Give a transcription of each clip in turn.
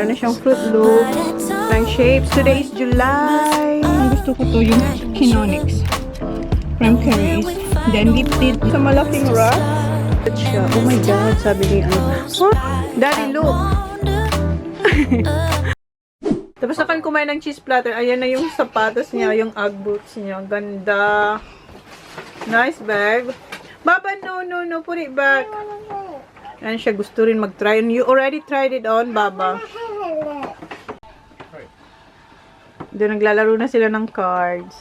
meron na siyang Fruit Loop ng shapes. Today is July. Ang gusto ko to yung Kinonix. From Curry's. Then lifted sa malaking rock. Oh my God, sabi ni huh? Daddy, look! Tapos na kami kumain ng cheese platter. Ayan na yung sapatos niya, yung Ugg boots niya. Ganda. Nice bag. Baba, no, put it back. Ayan siya, gusto rin mag-try. You already tried it on, Baba. Doon naglalaro na sila ng cards.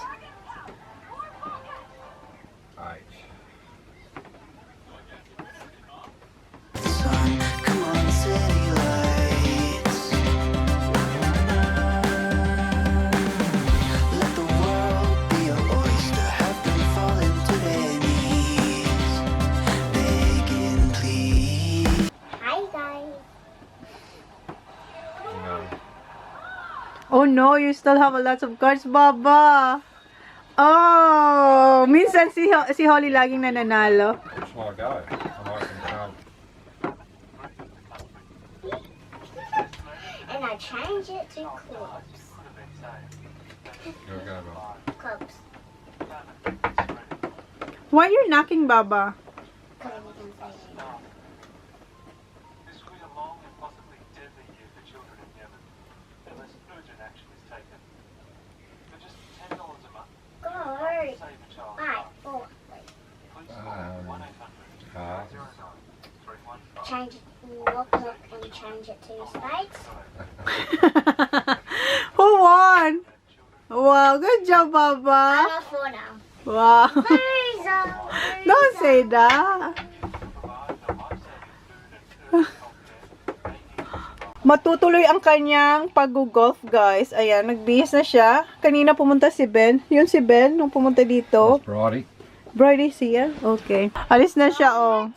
Oh no, you still have a lot of cards, Baba. Oh, minsan si Holly laging nananalo. Which one I go? And I change it to clubs. Clubs. Why you're knocking, Baba? Change it, look, and change it to spades. Who won? Wow, good job, Baba. I'm up 4 now. Wow. Loser. Don't say that. Matutuloy ang kanyang pag-golf, guys. Ayan, nagbihis na siya. Kanina pumunta si Ben. Yun si Ben, nung pumunta dito. Brody. Brody siya? Okay. Alis na siya, oh.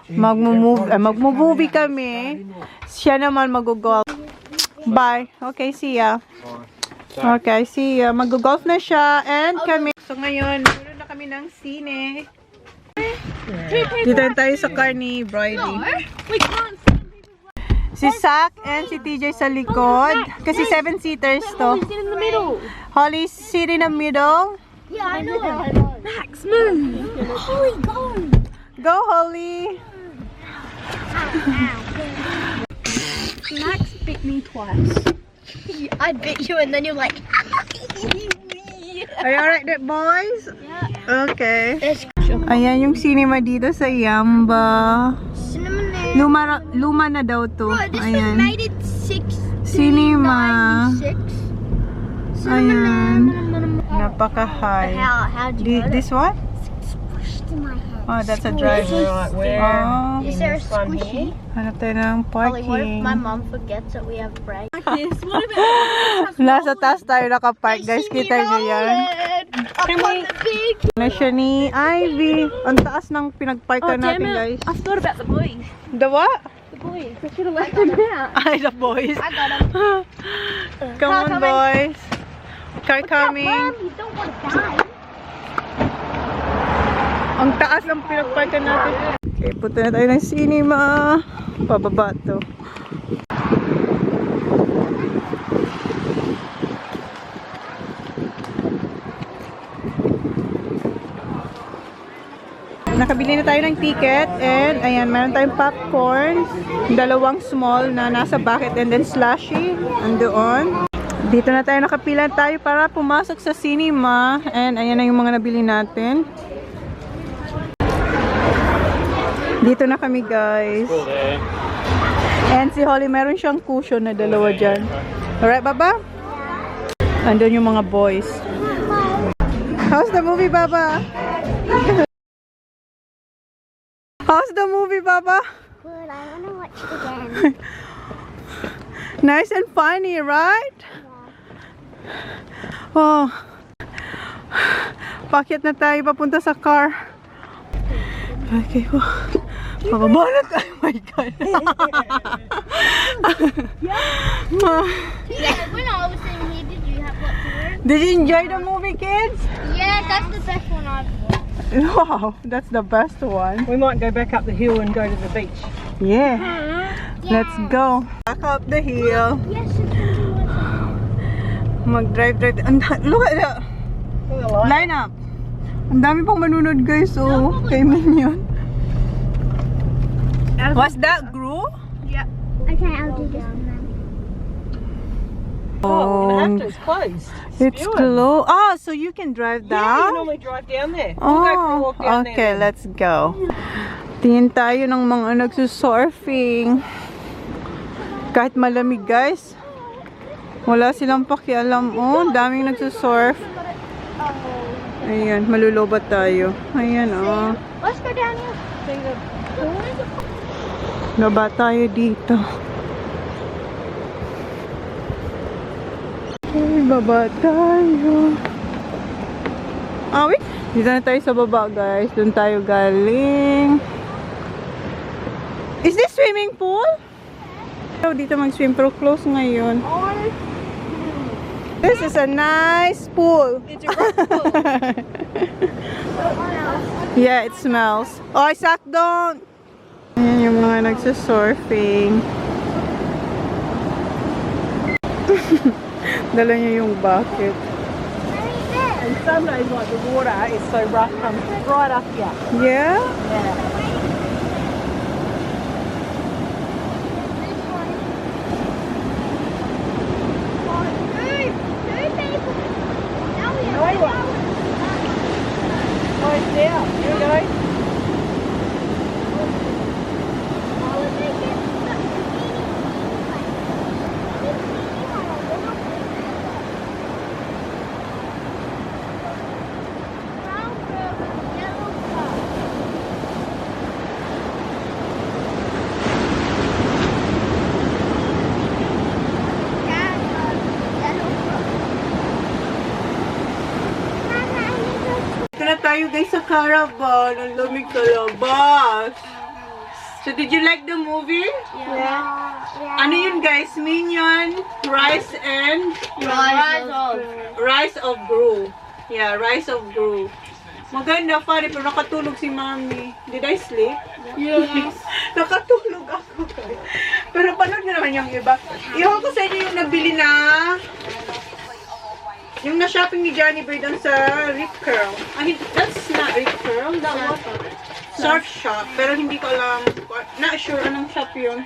Magmo-movie kami. Siya naman mag-golf. Bye. Okay, see ya. Okay, see ya. Mag-golf na siya. And kami. So ngayon, puno na kami ng sine. Dito na tayo sa car ni Brody. Si Zach and si TJ sa likod. Kasi 7-seaters to. Holly, sit in the middle. Yeah, I know. Max, move. Holly, go. Go, Holly. Max bit me twice. I bit you and then you're like... Are you alright there, boys? Yeah. Okay. Ayan yung cinema dito sa Yamba. Luma na daw to. Bro, this was Ayan. made in Cinema. 1696. Ayan. Napaka-high. How do you This one? Squished in my head. Oh, that's a driver. Oh. Is there a squishy? Hanap tayo ng Holly, what if parking. my mom forgets that we have brakes? Nasa taas tayo nakapark, guys. Kita nyo yan. Ano siya ni Ivy. Ang taas ng pinagparkan natin, guys. I thought about the boys. The what? The boys. I should have left them out. Ay, the boys. I got them. Come on, boys. Car coming. Mom, you don't want to die. Ang taas ng pinagparkan natin. Okay, punta na tayo ng cinema. Pababa to. Nakabili na tayo ng ticket and ayan, meron tayong popcorn, dalawang small na nasa bucket and then slushy andoon. Dito na tayo, nakapila tayo para pumasok sa cinema and ayan na yung mga nabili natin. Dito na kami, guys. And si Holly, meron siyang cushion na dalawa dyan. Alright, Baba? Andun yung mga boys. How's the movie, Baba? How's the movie, Baba? Good, I want to watch it again. Nice and funny, right? Oh. Pakyat na tayo papunta sa car. Okay, oh. Pababa na tayo, my God. Yeah, when I was in here, did you have what to wear? Did you enjoy the movie, kids? Yeah, that's the best one I've watched. Wow, that's the best one. We might go back up the hill and go to the beach. Yeah. Let's go. back up the hill. Yes, it's Mag-drive. Look at that. Line up. Ang dami pang manunod guys, oh. Kay Minion. Was that Gru? Yeah. Okay, I'll do this one then. It's closed. It's close. Oh, so you can drive Yeah, you down? normally drive down there. We'll go for a walk down there. Okay, let's go. Tingin tayo ng mga nagsusurfing. Kahit malamig guys. Wala silang pakialam. Oh, daming nagsusurf. Ayan, malulobat tayo. Ayan, oh. Let's go down here. Baba tayo dito. Ay, baba tayo. Ah, wait. Dito na tayo sa baba, guys. Doon tayo galing. Is this swimming pool? Dito mag-swim pero close ngayon. This is a nice pool. It's a rock pool. Yeah, it smells. Oh, Isaac, don't! Ayan yung mga nagsusurfing. Dala niya yung bucket. And some days, like the water is so rough, comes right up here. Yeah? Yeah. Oh, it's down. Here we go. Ito na tayo guys sa caravan. Ang lamig sa labas. So, did you like the movie? Yeah. Ano yun guys? Minion, rice and rice of Gru. Yeah, rice of Gru. Maganda, funny, pero nakatulog si Mami. Did I sleep? Yes. Nakatulog ako. Pero panood nyo naman yung iba. Iwan ko sa inyo yung nabili na yung na-shopping ni Johnny Boy doon sa Rip Curl. That's not Rip Curl. That was Surf Shop. Pero hindi ko alam. Not sure anong shop yun.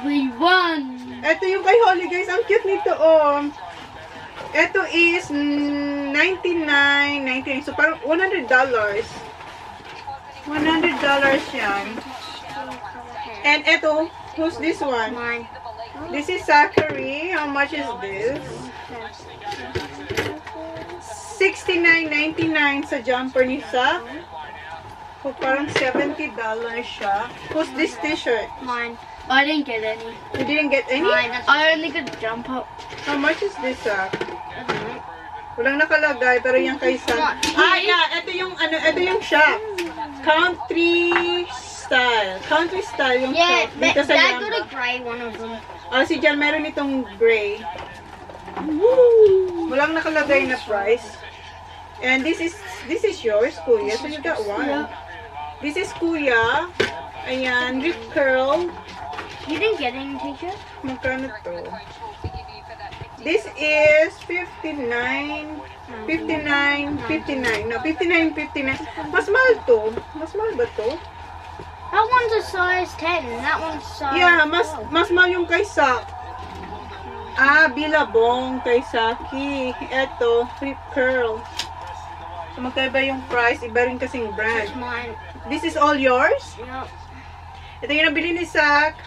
We won. Ito yung kay Holly guys. Ang cute nito oh. Ito is $99.99. So parang $100. $100 yan. And ito, who's this one? Mine. This is Zachary. How much is this? $69.99 sa jumper ni Zach. So parang $70 siya. Who's this t-shirt? Mine. I didn't get any. You didn't get any? Mine. I only got jump up. How much is this, Zach? I don't know. Walang nakalagay, pero yung kay Zach. Ah, yeah. Ito yung shop. Country style. Country style yung Yeah, shop. Dito sa Dad got Yamba. a grey one of them. Si Jan, meron itong gray. Woo! Walang nakalagay na price. And this is yours, Kuya. So you got one. This is Kuya. Ayan, Rip Curl. You didn't get any t-shirt? Magkano to? This is $59.59. No, $59.59. Mas mahal to. Mas mahal ba to? That one's a size 10 and that one's size Yeah, 12. mas mahal yung kay Sak. Bilabong kay Saki. Eto, Rip Curl. So, magkaiba yung price. Iba rin kasing brand. That's mine. This is all yours? Yep. Ito yung nabili ni Sak.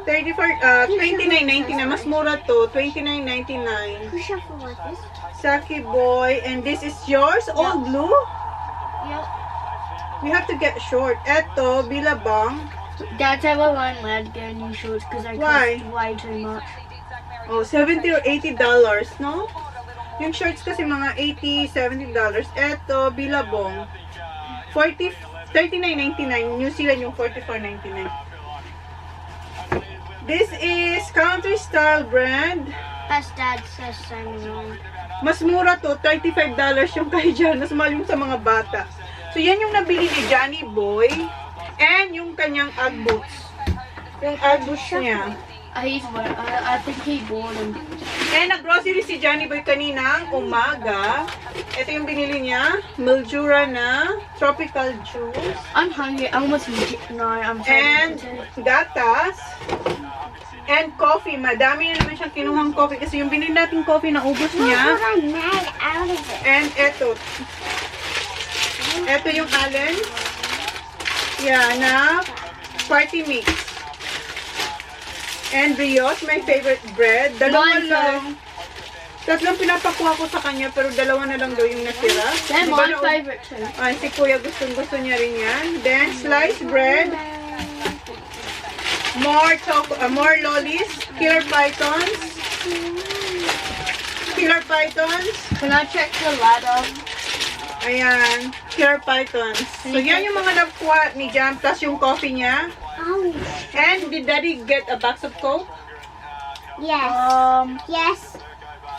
$29.99. Mas mura to. $29.99. Push up like this. Saki Boy. And this is yours? All blue? Yep. We have to get short. Eto, Bilabong. Dad said we weren't allowed to get any shorts because they Why? cost way too much. Oh, $70 or $80, no? Yung shorts kasi mga $80, $70. Eto, Bilabong. $39.99. New Zealand yung $44.99. This is Country Style brand. That's Dad says same as mine. Mas mura to, $35 yung kay Jan. Mas mahal yung sa mga bata. So, yan yung nabili ni Johnny Boy. And yung kanyang Ugg boots. Yung Ugg boots niya. I think he bought them. And nag-grocery si Johnny Boy kaninang umaga. Ito yung binili niya. Mildura na tropical juice. I'm hungry. I almost no. I'm And gatas. And coffee. Madami na naman siyang kinuhang coffee. Kasi yung binili nating coffee na ubos niya. What I made out of it. And ito. Ito yung Allen. Yeah, na party mix. And DIOS, my favorite bread. Dalawa lang. Tatlong pinapakuha ko sa kanya, pero dalawa na lang daw yung natira. They're Diba my na- favorite too. Ay, si Kuya gusto niya rin yan. Then, sliced bread. More lollies. Killer pythons. Killer pythons. Can I check the ladder? Ayan. Killer pythons. So, yan yung mga nakuha ni Jam. Plus yung coffee niya. Oh, And did Daddy get a box of Coke? yes. Yes.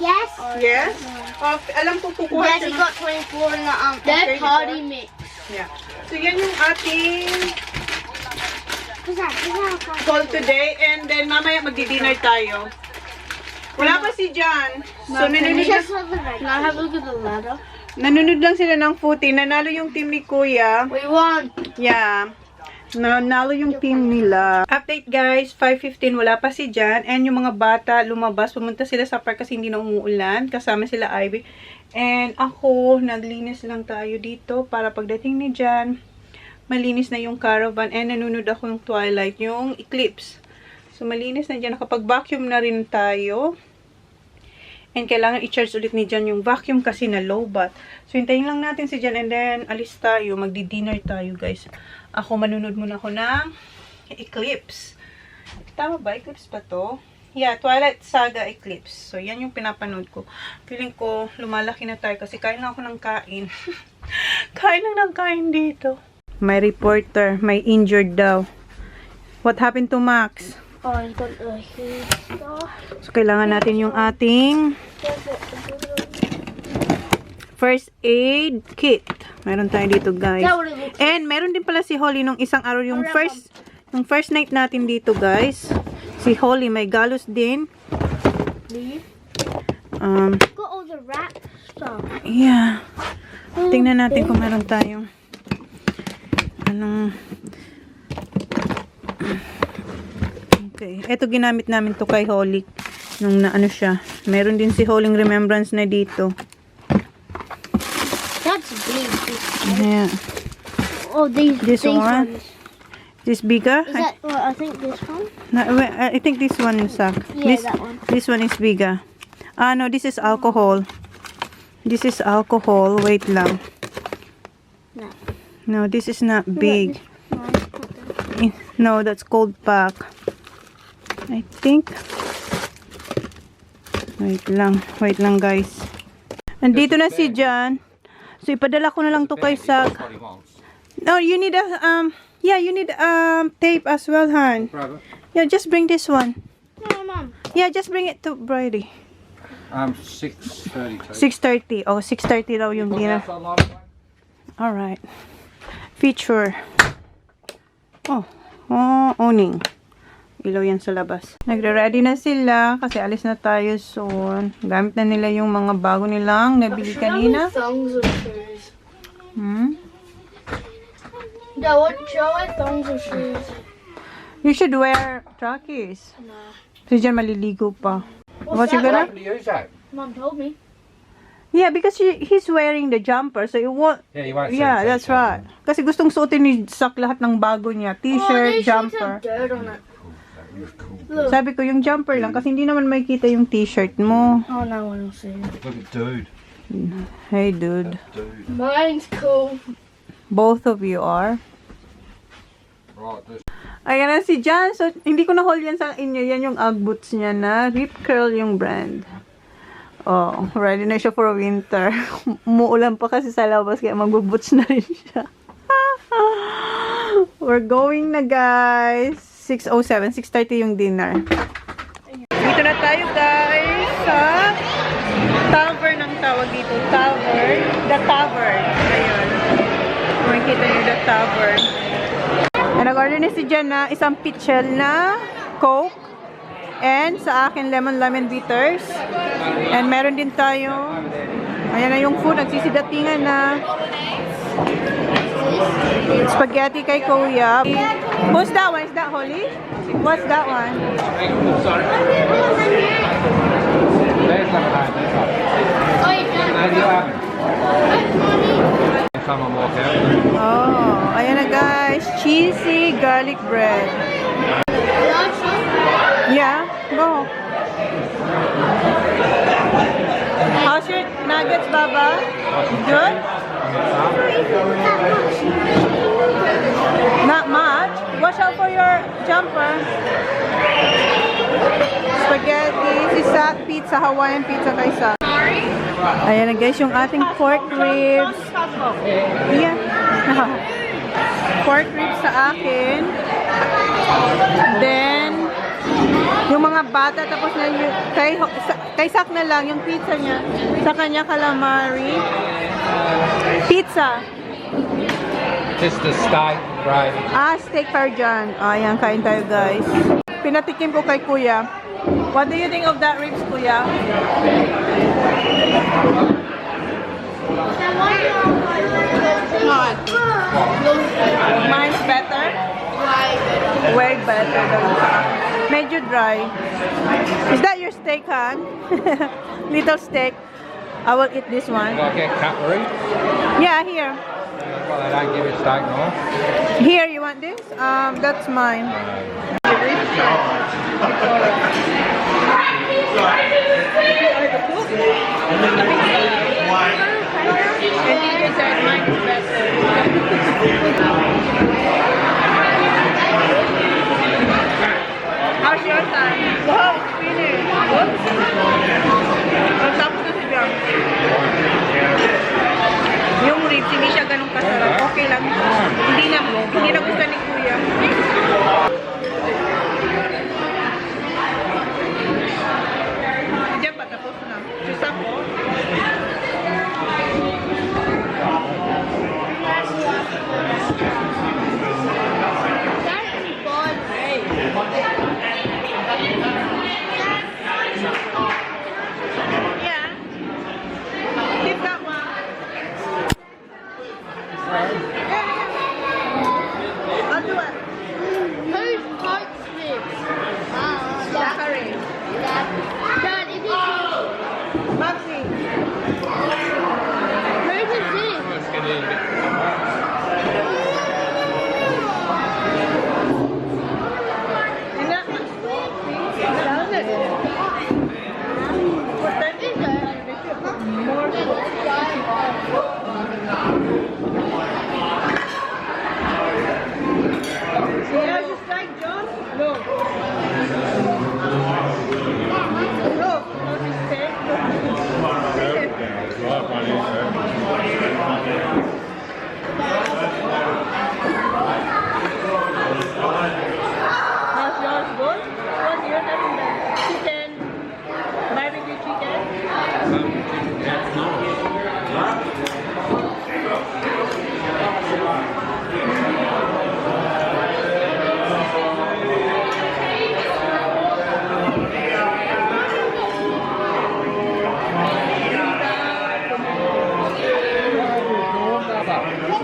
Yes. Yes. Alam ko kukuha Yes, siya he ng- got 24 in the Okay, They're party mix. Yeah. So, yan yung ating What's that? haul today. And then, mamaya magdi-dinner tayo. Wala pa si John. So, nanonood, Just for the Can I have a look at the ladder? nanonood lang sila ng footy. Nanalo yung team ni Kuya. We won. Yeah. Nanalo yung team nila. Update guys, 5:15, wala pa si Jan. And yung mga bata, lumabas. Pumunta sila sa park kasi hindi na umuulan. Kasama sila Ivy. And ako, naglinis lang tayo dito para pagdating ni Jan, malinis na yung caravan. And nanonood ako yung Twilight, yung Eclipse. So malinis na dyan. Nakapag-vacuum na rin tayo. And kailangan i-charge ulit ni Jan yung vacuum kasi na low bat. So hintayin lang natin si Jan and then alis tayo. Magdi-dinner tayo guys. Ako manunod muna ako ng Eclipse. Tama ba? Eclipse pa to? Yeah, Twilight Saga Eclipse. So yan yung pinapanood ko. Feeling ko lumalaki na tayo kasi kain lang ako ng kain. Kain lang ng kain dito. May reporter. May injured daw. What happened to Max? Oh, he got a huge star. So kailangan natin yung ating first aid kit. Meron tayo dito, guys. That what it looks like. And meron din pala si Holly nung isang araw, yung first night natin dito, guys. Si Holly may galos din. Got all the rat stuff. Yeah. Tingnan natin kung meron tayong anong okay. Ito ginamit namin to kay Holly nung naano siya. Meron din si Holly remembrance na dito. That's big. Yeah. Oh, This one? ones. This bigger? Is that? Well, I think this one. I think this one is Yeah, that one. This one is bigger. Ah, no, this is alcohol. This is alcohol. Wait lang. No. No, this is not big. No, that's cold pack. I think. Wait lang guys. Nandito na si John. So ipadala ko na lang to kay Sag. No, you need a yeah, you need tape as well, Han. Yeah, just bring this one. No, Mom. Yeah, just bring it to Brady. 6:30. 6:30. Oh, 6:30 daw yung dinner. All right. Feature. Oh, owning. Ilaw yan sa labas. Nagre-ready na sila kasi alis na tayo soon. Gamit na nila yung mga bago nilang nabili kanina. Thongs or shoes. Yeah, what? Show it thongs or shoes. You should wear trackies. No. So dyan maliligo pa. What you that? gonna? What do you use that? Mom told me. Yeah, because he's wearing the jumper, so it won't. Yeah, you won't see Yeah, it. that's right. Kasi gustong suotin ni Zach lahat ng bago niya. T-shirt, jumper. Dirt on it. Look. Sabi ko, yung jumper lang, kasi hindi naman makikita yung t-shirt mo. Oh, no one will see it. Look at dude. Hey, dude. Dude. Mine's cool. Both of you are. Right, this. Ayan na si Jan. So, hindi ko na-haul yan sa inyo. Yan yung Ugg boots niya na Rip Curl yung brand. Oh, ready na siya for winter. Umuulan pa kasi sa labas, kaya mag-boots na rin siya. We're going na, guys. 6:07. 6:30 yung dinner. Dito na tayo, guys, sa tavern ang tawag dito. Tavern. The Tavern. Ayun. Makikita nyo the Tavern. And nag-order na si Jan na isang pitchel na Coke. And sa akin, lemon bitters. And meron din tayo, ayan na yung food, nagsisidatingan na. Spaghetti kay Kuya. Who's that one? Is that Holly? What's that one? Oh, ayan na guys. Cheesy garlic bread. Yeah, go. How's your nuggets, Baba? Good? Not much. Watch out for your jumper. Spaghetti, Isak pizza, Hawaiian pizza kay Isak. Ayan na guys, yung ating pork ribs. Yeah. Pork ribs sa akin. Then, yung mga bata, tapos na yung, kay Sak na lang, yung pizza niya. Sa kanya, calamari. Pizza. Just the steak, right? Steak parjan. Ayan, kain tayo guys. Pinatikim ko kay Kuya. What do you think of that ribs, Kuya? Mine's better? Way better than sa akin. Medyo dry. Is that your steak, Han? Little steak. I will eat this one. Do I get cutlery? Yeah, here. Well, they don't give you steak, no? Here, you want this? That's mine. How's your time? Wow, it's finished. Ang tapos na siya. Yung ribs, hindi siya ganun kasarap. Okay lang. Hindi na gusto ni Kuya. Diyan pa, tapos na. Diyos ako. Yeah. Keep that one. I'll do it. Whose likes this? Zachary. Dad, is it Maxi. whose is this? Isn't that much? Doesn't it? What time is it? More Yeah, just like John. Look. Look. Look, his steak. How's yours good? What's yours having the chicken? Barbecue chicken?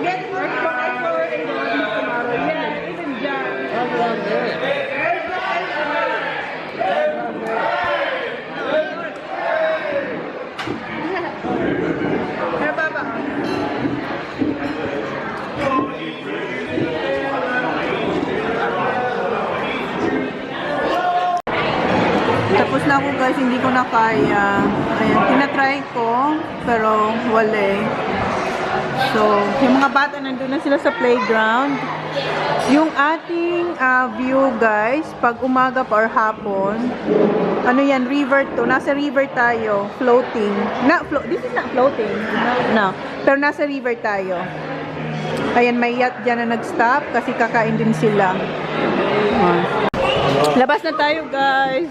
Get fresh one for tomorrow. Yeah, even John. Hey, Baba. Tapos na ako guys, hindi ko na kaya. Ayan, tinatry ko, pero wala eh. So, yung mga bata nandun na sila sa playground. Yung ating view guys, pag umaga pa or hapon, ano yan, river to. Nasa river tayo, floating. This is not floating. No. Pero nasa river tayo. Ayan, may yacht dyan na nag-stop kasi kakain din sila. Labas na tayo guys.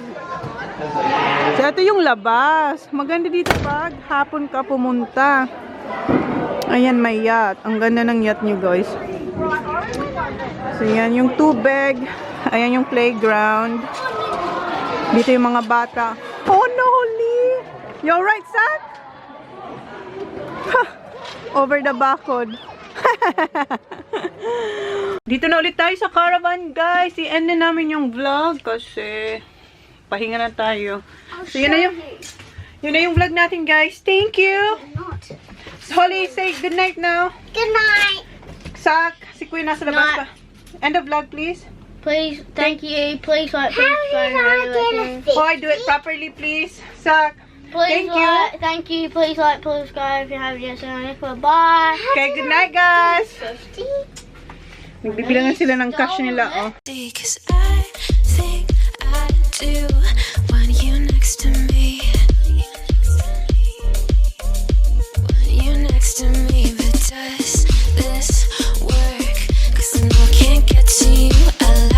So, ito yung labas. Maganda dito pag hapon ka pumunta. Ayan, may yacht. Ang ganda ng yacht nyo guys. So, yan yung tubig. Ayan yung playground. Dito yung mga bata. Oh no, Lee! You alright, Zach? Over the bakod. Dito na ulit tayo sa caravan, guys. I-end na namin yung vlog kasi pahinga na tayo. So, yun na yung vlog natin, guys. Thank you! Not. Holly, say good night now. Good night. Zach, si Kuya nasa labas pa. End of vlog, please. Please, thank you. Please like, please How subscribe. did I get a fish? Hoy, do it properly, please. Zach, Please thank you. like, thank you. Please like, please subscribe if you haven't yet. Bye. Okay, good night, guys. 50. Nagbibilangan sila ng cash nila, oh. Because I think